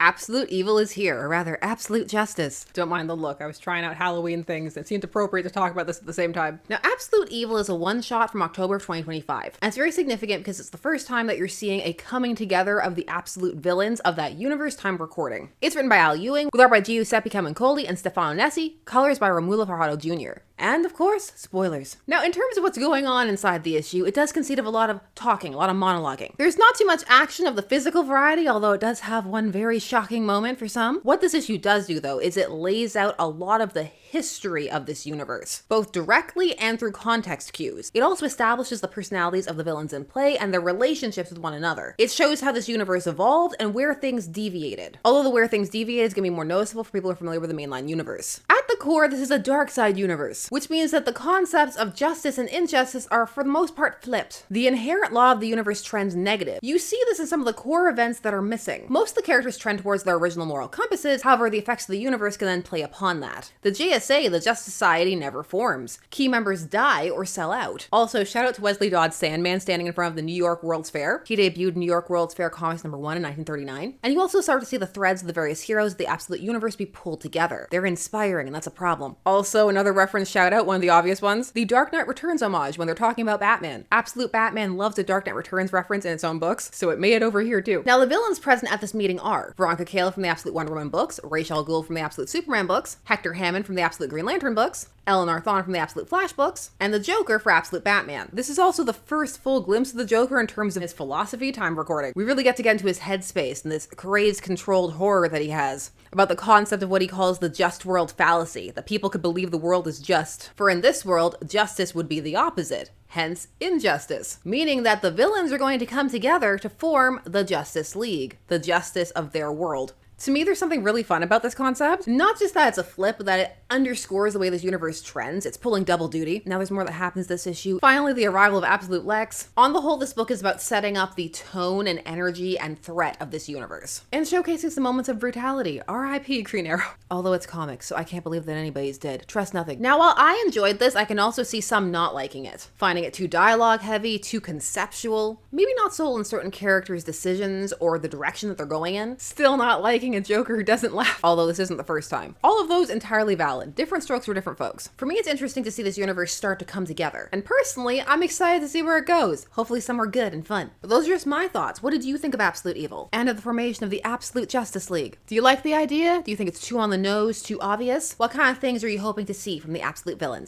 Absolute evil is here, or rather, absolute justice. Don't mind the look. I was trying out Halloween things. It seemed appropriate to talk about this at the same time. Now, Absolute Evil is a one-shot from October of 2025. And it's very significant because it's the first time that you're seeing a coming together of the absolute villains of that universe time recording. It's written by Al Ewing, with art by Giuseppe Camuncoli and Stefano Nessi, colors by Romulo Fajardo Jr. And, of course, spoilers. Now, in terms of what's going on inside the issue, it does concede of a lot of talking, a lot of monologuing. There's not too much action of the physical variety, although it does have one very shocking moment for some. What this issue does do, though, is it lays out a lot of the history of this universe, both directly and through context cues. It also establishes the personalities of the villains in play and their relationships with one another. It shows how this universe evolved and where things deviated. Although the where things deviated is going to be more noticeable for people who are familiar with the mainline universe. At the core, this is a dark side universe, which means that the concepts of justice and injustice are for the most part flipped. The inherent law of the universe trends negative. You see this in some of the core events that are missing. Most of the characters trend towards their original moral compasses, however, the effects of the universe can then play upon that. The JSA, the Justice Society, never forms. Key members die or sell out. Also, shout out to Wesley Dodd's Sandman standing in front of the New York World's Fair. He debuted New York World's Fair Comics #1 in 1939. And you also start to see the threads of the various heroes of the Absolute Universe be pulled together. They're inspiring, and that's a problem. Also, another reference shout out, one of the obvious ones, the Dark Knight Returns homage when they're talking about Batman. Absolute Batman loves a Dark Knight Returns reference in its own books, so it made it over here too. Now, the villains present at this meeting are Veronica Cale from the Absolute Wonder Woman books, Ra's al Ghul from the Absolute Superman books, Hector Hammond from the Absolute Green Lantern books, Eleanor Thawne from the Absolute Flash books, and the Joker for Absolute Batman. This is also the first full glimpse of the Joker in terms of his philosophy time recording. We really get to get into his headspace and this crazed, controlled horror that he has about the concept of what he calls the just world fallacy, that people could believe the world is just. For in this world, justice would be the opposite. Hence, injustice. Meaning that the villains are going to come together to form the Justice League, the justice of their world. To me, there's something really fun about this concept. Not just that it's a flip, but that it underscores the way this universe trends. It's pulling double duty. Now there's more that happens this issue. Finally, the arrival of Absolute Lex. On the whole, this book is about setting up the tone and energy and threat of this universe. And showcasing some moments of brutality. R.I.P. Green Arrow. Although it's comics, so I can't believe that anybody's dead. Trust nothing. Now, while I enjoyed this, I can also see some not liking it. Finding it too dialogue heavy, too conceptual. Maybe not sold in certain characters' decisions or the direction that they're going in. Still not liking a Joker who doesn't laugh, although this isn't the first time. All of those entirely valid. Different strokes for different folks. For me, it's interesting to see this universe start to come together. And personally, I'm excited to see where it goes. Hopefully somewhere good and fun. But those are just my thoughts. What did you think of Absolute Evil? And of the formation of the Absolute Justice League? Do you like the idea? Do you think it's too on the nose, too obvious? What kind of things are you hoping to see from the Absolute villains?